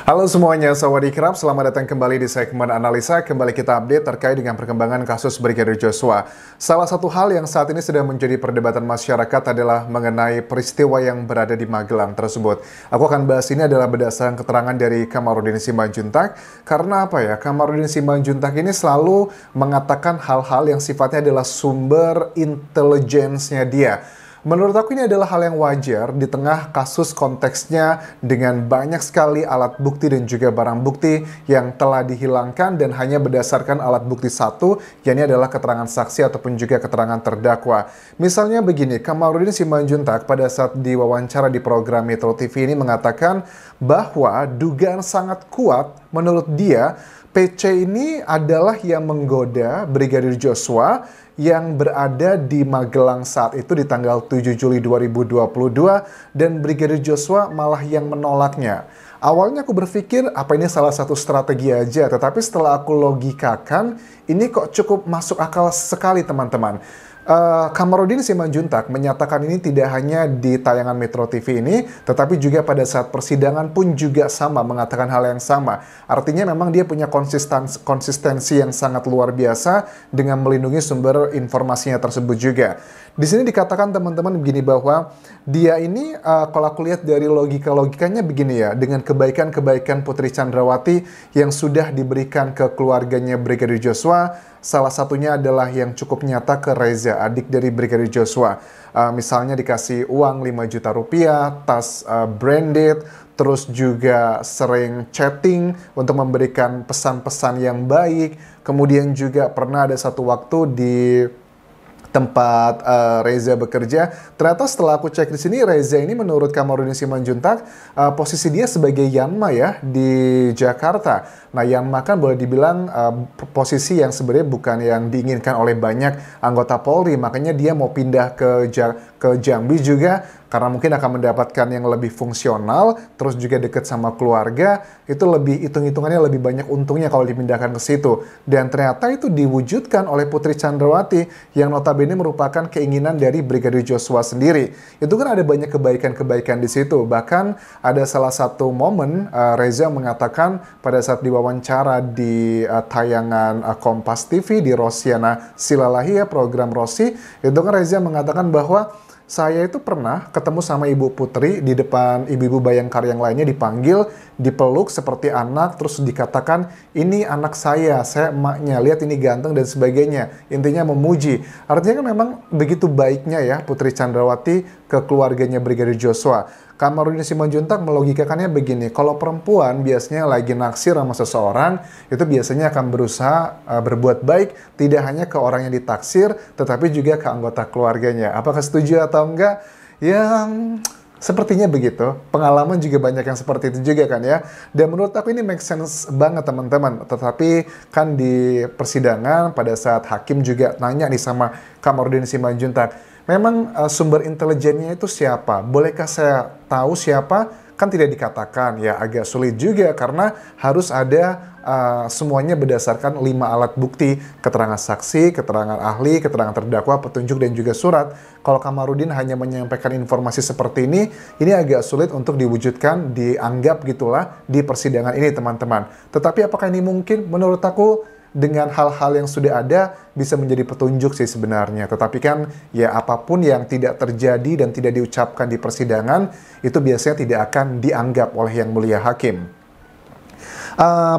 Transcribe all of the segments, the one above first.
Halo semuanya, sawadee-krap, selamat datang kembali di segmen analisa. Kembali kita update terkait dengan perkembangan kasus Brigadir Joshua. Salah satu hal yang saat ini sedang menjadi perdebatan masyarakat adalah mengenai peristiwa yang berada di Magelang tersebut. Aku akan bahas ini adalah berdasarkan keterangan dari Kamarudin Simanjuntak. Karena apa ya, Kamarudin Simanjuntak ini selalu mengatakan hal-hal yang sifatnya adalah sumber intelijensinya dia. Menurut aku ini adalah hal yang wajar di tengah kasus konteksnya dengan banyak sekali alat bukti dan juga barang bukti yang telah dihilangkan dan hanya berdasarkan alat bukti satu, yakni adalah keterangan saksi ataupun juga keterangan terdakwa. Misalnya begini, Kamarudin Simanjuntak pada saat diwawancara di program Metro TV ini mengatakan bahwa dugaan sangat kuat menurut dia PC ini adalah yang menggoda Brigadir Joshua yang berada di Magelang saat itu di tanggal 7 Juli 2022 dan Brigadir Joshua malah yang menolaknya. Awalnya aku berpikir apa ini salah satu strategi aja, tetapi setelah aku logikakan ini kok cukup masuk akal sekali teman-teman. Kamarudin Simanjuntak menyatakan ini tidak hanya di tayangan Metro TV ini, tetapi juga pada saat persidangan pun juga sama, mengatakan hal yang sama. Artinya memang dia punya konsistensi yang sangat luar biasa dengan melindungi sumber informasinya tersebut juga. Di sini dikatakan teman-teman begini bahwa dia ini kalau aku lihat dari logikanya begini ya, dengan kebaikan-kebaikan Putri Chandrawati yang sudah diberikan ke keluarganya Brigadir Joshua, salah satunya adalah yang cukup nyata ke Reza, adik dari Brigadir Joshua. Misalnya dikasih uang 5 juta rupiah, tas branded, terus juga sering chatting untuk memberikan pesan-pesan yang baik. Kemudian juga pernah ada satu waktu di tempat Reza bekerja. Ternyata setelah aku cek di sini, Reza ini menurut Kamarudin Simanjuntak posisi dia sebagai Yanma ya di Jakarta. Nah, Yanma kan boleh dibilang posisi yang sebenarnya bukan yang diinginkan oleh banyak anggota Polri. Makanya dia mau pindah ke Jambi juga karena mungkin akan mendapatkan yang lebih fungsional, terus juga dekat sama keluarga, itu lebih hitung-hitungannya lebih banyak untungnya kalau dipindahkan ke situ. Dan ternyata itu diwujudkan oleh Putri Chandrawati yang notabene merupakan keinginan dari Brigadir Joshua sendiri. Itu kan ada banyak kebaikan-kebaikan di situ. Bahkan ada salah satu momen Reza mengatakan pada saat diwawancara di tayangan Kompas TV di Rosiana Silalahia, program Rosi, itu kan Reza mengatakan bahwa saya itu pernah ketemu sama Ibu Putri di depan ibu-ibu Bayangkara yang lainnya, dipanggil, dipeluk seperti anak, terus dikatakan, ini anak saya emaknya, lihat ini ganteng dan sebagainya. Intinya memuji. Artinya kan memang begitu baiknya ya Putri Chandrawati ke keluarganya Brigadir Joshua. Kamarudin Simanjuntak melogikakannya begini, kalau perempuan biasanya lagi naksir sama seseorang, itu biasanya akan berusaha berbuat baik, tidak hanya ke orang yang ditaksir, tetapi juga ke anggota keluarganya. Apakah setuju atau enggak? Yang sepertinya begitu. Pengalaman juga banyak yang seperti itu juga kan ya. Dan menurut aku ini make sense banget teman-teman. Tetapi kan di persidangan pada saat hakim juga nanya nih sama Kamarudin Simanjuntak, memang sumber intelijennya itu siapa? Bolehkah saya tahu siapa? Kan tidak dikatakan, ya agak sulit juga karena harus ada semuanya berdasarkan 5 alat bukti, keterangan saksi, keterangan ahli, keterangan terdakwa, petunjuk, dan juga surat. Kalau Kamarudin hanya menyampaikan informasi seperti ini agak sulit untuk diwujudkan, dianggap gitulah di persidangan ini teman-teman. Tetapi apakah ini mungkin? Menurut aku, dengan hal-hal yang sudah ada bisa menjadi petunjuk sih sebenarnya. Tetapi kan ya apapun yang tidak terjadi dan tidak diucapkan di persidangan itu biasanya tidak akan dianggap oleh yang mulia hakim.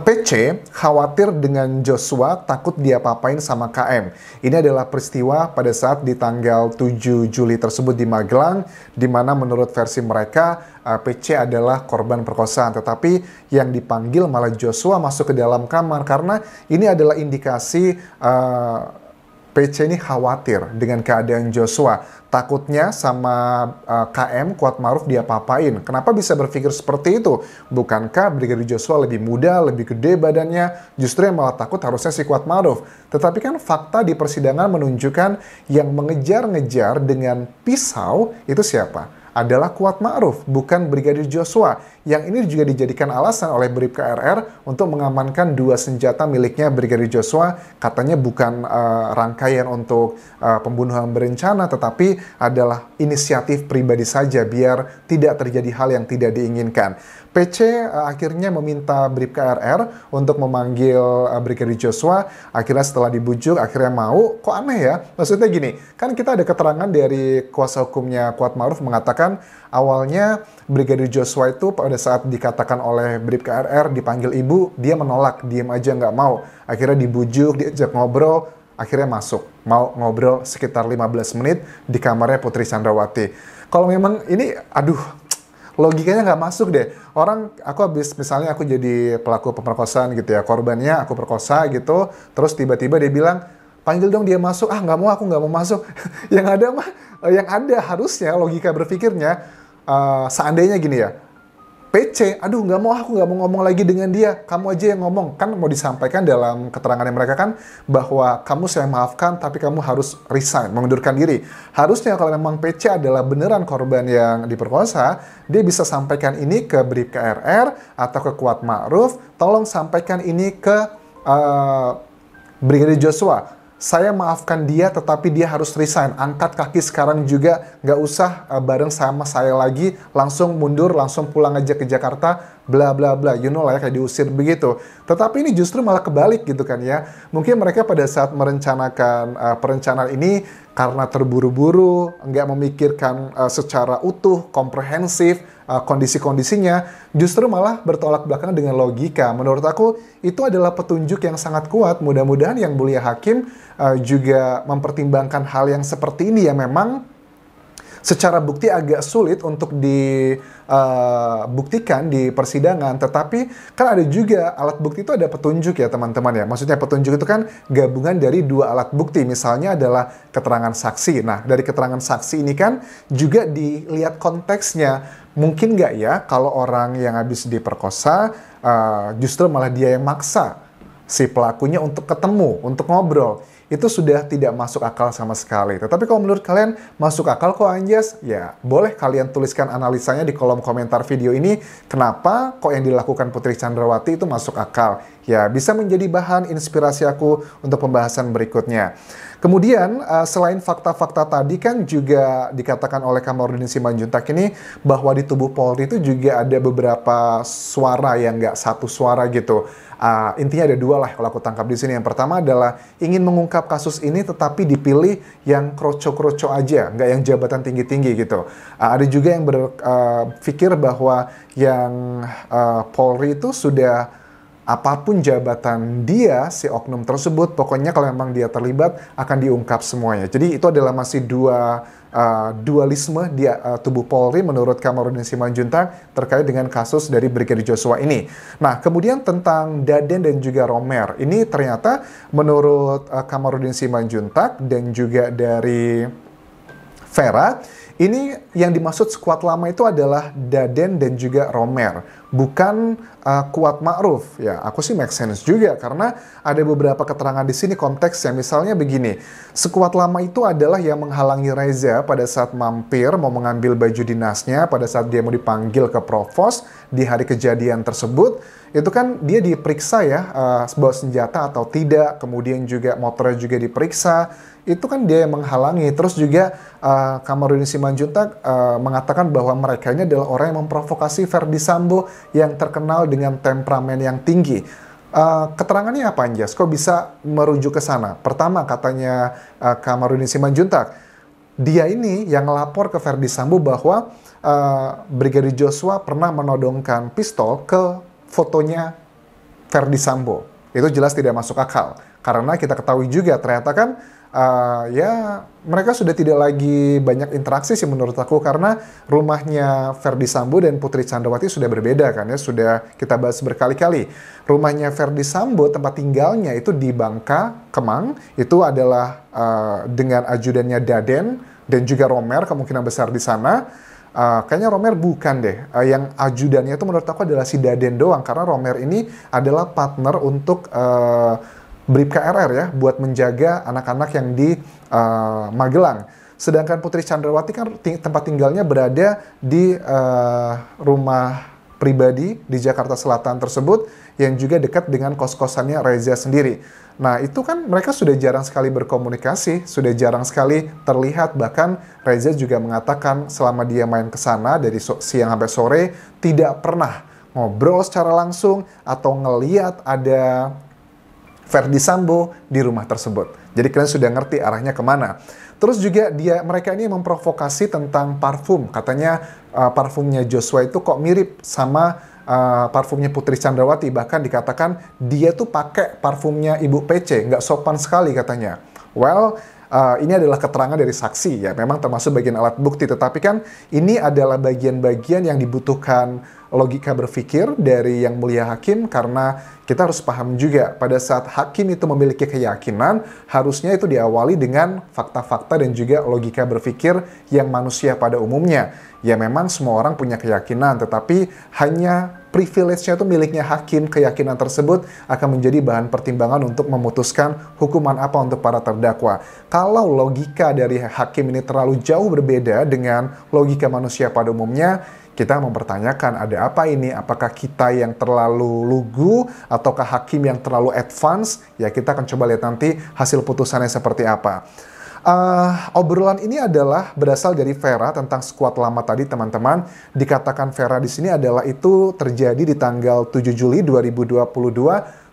PC khawatir dengan Joshua, takut dia papain sama KM. Ini adalah peristiwa pada saat di tanggal 7 Juli tersebut di Magelang, di mana menurut versi mereka PC adalah korban perkosaan. Tetapi yang dipanggil malah Joshua masuk ke dalam kamar karena ini adalah indikasi PC ini khawatir dengan keadaan Joshua. Takutnya sama KM, Kuatmaruf, dia papain. Kenapa bisa berpikir seperti itu? Bukankah Brigadir Joshua lebih muda, lebih gede badannya? Justru yang malah takut harusnya si Kuatmaruf. Tetapi kan fakta di persidangan menunjukkan yang mengejar-ngejar dengan pisau itu siapa? Adalah Kuatmaruf, bukan Brigadir Joshua. Yang ini juga dijadikan alasan oleh Bribka RR untuk mengamankan 2 senjata miliknya Brigadir Joshua. Katanya bukan rangkaian untuk pembunuhan berencana, tetapi adalah inisiatif pribadi saja biar tidak terjadi hal yang tidak diinginkan. PC akhirnya meminta Bribka RR untuk memanggil Brigadir Joshua. Akhirnya setelah dibujuk, akhirnya mau. Kok aneh ya? Maksudnya gini, kan kita ada keterangan dari kuasa hukumnya Kuatma'ruf mengatakan awalnya Brigadir Joshua itu pada saat dikatakan oleh Bribka RR dipanggil ibu, dia menolak, diem aja nggak mau. Akhirnya dibujuk, diajak ngobrol, akhirnya masuk. Mau ngobrol sekitar 15 menit di kamarnya Putri Chandrawati. Kalau memang ini, aduh, logikanya nggak masuk deh. Aku misalnya aku jadi pelaku pemerkosaan gitu ya, korbannya aku perkosa gitu, terus tiba-tiba dia bilang, panggil dong dia masuk, nggak mau, aku nggak mau masuk. yang ada harusnya logika berpikirnya, seandainya gini ya, PC, aduh aku nggak mau ngomong lagi dengan dia, kamu aja yang ngomong. Kan mau disampaikan dalam keterangan mereka kan, bahwa kamu saya maafkan, tapi kamu harus resign, mengundurkan diri. Harusnya kalau memang PC adalah beneran korban yang diperkosa, dia bisa sampaikan ini ke Bribka RR atau ke Kuatma'ruf, tolong sampaikan ini ke Brigadir Joshua. Saya maafkan dia, tetapi dia harus resign. Angkat kaki sekarang juga, nggak usah bareng sama saya lagi. Langsung mundur, langsung pulang aja ke Jakarta, bla bla bla. You know lah ya, kayak diusir begitu. Tetapi ini justru malah kebalik gitu kan ya. Mungkin mereka pada saat merencanakan perencanaan ini, karena terburu-buru, nggak memikirkan secara utuh, komprehensif, kondisi-kondisinya, justru malah bertolak belakang dengan logika. Menurut aku, itu adalah petunjuk yang sangat kuat. Mudah-mudahan yang mulia hakim juga mempertimbangkan hal yang seperti ini yang memang secara bukti agak sulit untuk dibuktikan di persidangan, tetapi kan ada juga alat bukti itu ada petunjuk ya teman-teman ya. Maksudnya petunjuk itu kan gabungan dari dua alat bukti, misalnya adalah keterangan saksi. Nah, dari keterangan saksi ini kan juga dilihat konteksnya. Mungkin nggak ya kalau orang yang habis diperkosa justru malah dia yang maksa si pelakunya untuk ketemu, untuk ngobrol. Itu sudah tidak masuk akal sama sekali. Tetapi kalau menurut kalian masuk akal kok Anjas? Ya, boleh kalian tuliskan analisanya di kolom komentar video ini. Kenapa kok yang dilakukan Putri Chandrawati itu masuk akal? Ya, bisa menjadi bahan inspirasi aku untuk pembahasan berikutnya. Kemudian, selain fakta-fakta tadi kan juga dikatakan oleh Kamarudin Simanjuntak ini bahwa di tubuh Polri itu juga ada beberapa suara yang nggak satu suara gitu. Intinya ada dua lah kalau aku tangkap di sini. Yang pertama adalah ingin mengungkap kasus ini tetapi dipilih yang kroco-kroco aja, nggak yang jabatan tinggi-tinggi gitu. Ada juga yang berpikir bahwa yang Polri itu sudah apapun jabatan dia, si oknum tersebut, pokoknya kalau memang dia terlibat akan diungkap semuanya. Jadi itu adalah masih dualisme di tubuh Polri menurut Kamarudin Simanjuntak terkait dengan kasus dari Brigadir Joshua ini. Nah, kemudian tentang Daden dan juga Romer, ini ternyata menurut Kamarudin Simanjuntak dan juga dari Vera, ini yang dimaksud skuad lama itu adalah Daden dan juga Romer, bukan Kuatma'ruf. Ya, aku sih make sense juga karena ada beberapa keterangan di sini konteksnya. Misalnya begini, skuad lama itu adalah yang menghalangi Reza pada saat mampir mau mengambil baju dinasnya, pada saat dia mau dipanggil ke Provos di hari kejadian tersebut. Itu kan dia diperiksa ya, bawa senjata atau tidak, kemudian juga motornya juga diperiksa. Itu kan dia yang menghalangi. Terus juga Kamarudin Simanjuntak mengatakan bahwa mereka ini adalah orang yang memprovokasi Ferdy Sambo yang terkenal dengan temperamen yang tinggi. Keterangannya apa Anjas? Kok bisa merujuk ke sana? Pertama katanya Kamarudin Simanjuntak, dia ini yang lapor ke Ferdy Sambo bahwa Brigadir Joshua pernah menodongkan pistol ke fotonya Ferdy Sambo. Itu jelas tidak masuk akal. Karena kita ketahui juga ternyata kan ya mereka sudah tidak lagi banyak interaksi sih menurut aku, karena rumahnya Ferdy Sambo dan Putri Chandrawati sudah berbeda kan ya, sudah kita bahas berkali-kali. Rumahnya Ferdy Sambo tempat tinggalnya itu di Bangka, Kemang, itu adalah dengan ajudannya Daden dan juga Romer kemungkinan besar di sana. Kayaknya Romer bukan deh, yang ajudannya itu menurut aku adalah si Daden doang, karena Romer ini adalah partner untuk Bribka RR ya, buat menjaga anak-anak yang di Magelang. Sedangkan Putri Chandrawati kan tempat tinggalnya berada di rumah pribadi di Jakarta Selatan tersebut, yang juga dekat dengan kos-kosannya Reza sendiri. Nah, itu kan mereka sudah jarang sekali berkomunikasi, sudah jarang sekali terlihat. Bahkan Reza juga mengatakan selama dia main ke sana dari siang sampai sore tidak pernah ngobrol secara langsung atau ngeliat ada Verdi Sambo di rumah tersebut. Jadi kalian sudah ngerti arahnya kemana. Terus juga mereka ini memprovokasi tentang parfum. Katanya parfumnya Joshua itu kok mirip sama parfumnya Putri Chandrawati. Bahkan dikatakan dia tuh pakai parfumnya Ibu PC, nggak sopan sekali katanya. Well, ini adalah keterangan dari saksi ya, memang termasuk bagian alat bukti. Tetapi kan ini adalah bagian-bagian yang dibutuhkan logika berpikir dari Yang Mulia Hakim, karena kita harus paham juga pada saat hakim itu memiliki keyakinan, harusnya itu diawali dengan fakta-fakta dan juga logika berpikir yang manusia pada umumnya. Ya memang semua orang punya keyakinan, tetapi hanya privilege-nya itu miliknya hakim. Keyakinan tersebut akan menjadi bahan pertimbangan untuk memutuskan hukuman apa untuk para terdakwa. Kalau logika dari hakim ini terlalu jauh berbeda dengan logika manusia pada umumnya, kita mempertanyakan ada apa ini? Apakah kita yang terlalu lugu ataukah hakim yang terlalu advance? Ya kita akan coba lihat nanti hasil putusannya seperti apa. Obrolan ini adalah berasal dari Vera tentang skuad lama tadi, teman-teman. Dikatakan Vera di sini adalah itu terjadi di tanggal 7 Juli 2022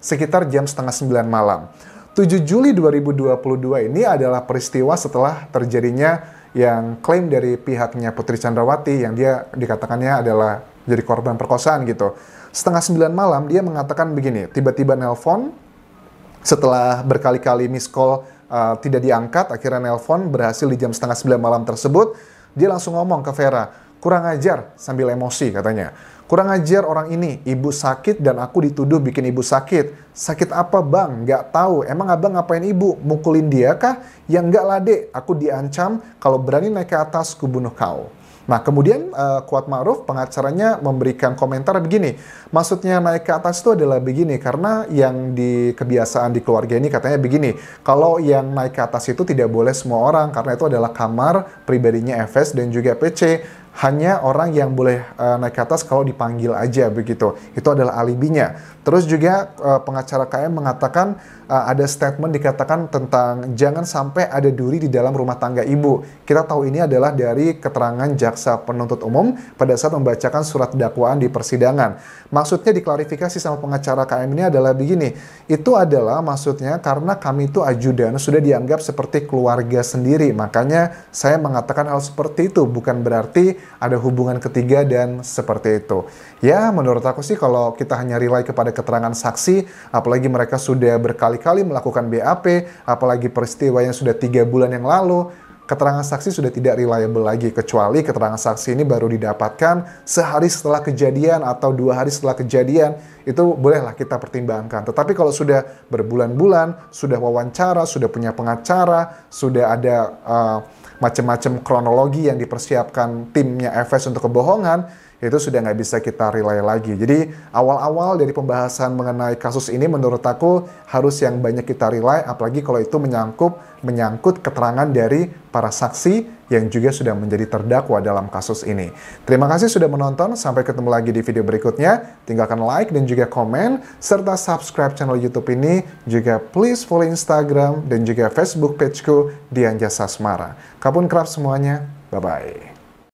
sekitar jam setengah 9 malam. 7 Juli 2022 ini adalah peristiwa setelah terjadinya yang klaim dari pihaknya Putri Chandrawati yang dia dikatakannya adalah jadi korban perkosaan gitu. Setengah 9 malam dia mengatakan begini, tiba-tiba nelpon setelah berkali-kali miss call tidak diangkat, akhirnya nelpon berhasil di jam setengah 9 malam tersebut. Dia langsung ngomong ke Vera, kurang ajar, sambil emosi katanya. Kurang ajar orang ini, ibu sakit dan aku dituduh bikin ibu sakit. Sakit apa bang? Nggak tahu. Emang abang ngapain ibu? Mukulin dia kah? Ya enggak lah dek, aku diancam kalau berani naik ke atas ku bunuh kau. Nah kemudian Kuat Ma'ruf pengacaranya memberikan komentar begini. Maksudnya naik ke atas itu adalah begini, karena yang di kebiasaan di keluarga ini katanya begini. Kalau yang naik ke atas itu tidak boleh semua orang, karena itu adalah kamar pribadinya FS dan juga PC. Hanya orang yang boleh naik ke atas kalau dipanggil aja begitu. Itu adalah alibinya. Terus juga pengacara KM mengatakan ada statement dikatakan tentang jangan sampai ada duri di dalam rumah tangga ibu. Kita tahu ini adalah dari keterangan jaksa penuntut umum pada saat membacakan surat dakwaan di persidangan. Maksudnya diklarifikasi sama pengacara KM ini adalah begini. Itu adalah maksudnya karena kami itu ajudan sudah dianggap seperti keluarga sendiri. Makanya saya mengatakan hal seperti itu, bukan berarti ada hubungan ketiga dan seperti itu. Ya, menurut aku sih kalau kita hanya rely kepada keterangan saksi, apalagi mereka sudah berkali-kali melakukan BAP, apalagi peristiwa yang sudah 3 bulan yang lalu, keterangan saksi sudah tidak reliable lagi, kecuali keterangan saksi ini baru didapatkan sehari setelah kejadian atau 2 hari setelah kejadian, itu bolehlah kita pertimbangkan. Tetapi kalau sudah berbulan-bulan, sudah wawancara, sudah punya pengacara, sudah ada macam-macam kronologi yang dipersiapkan timnya FS untuk kebohongan, itu sudah nggak bisa kita rely lagi. Jadi awal-awal dari pembahasan mengenai kasus ini menurut aku harus yang banyak kita rely, apalagi kalau itu menyangkut keterangan dari para saksi yang juga sudah menjadi terdakwa dalam kasus ini. Terima kasih sudah menonton, sampai ketemu lagi di video berikutnya. Tinggalkan like dan juga komen, serta subscribe channel YouTube ini. Juga please follow Instagram dan juga Facebook pageku Dian Jasa Asmara. Kapun kerap semuanya, bye-bye.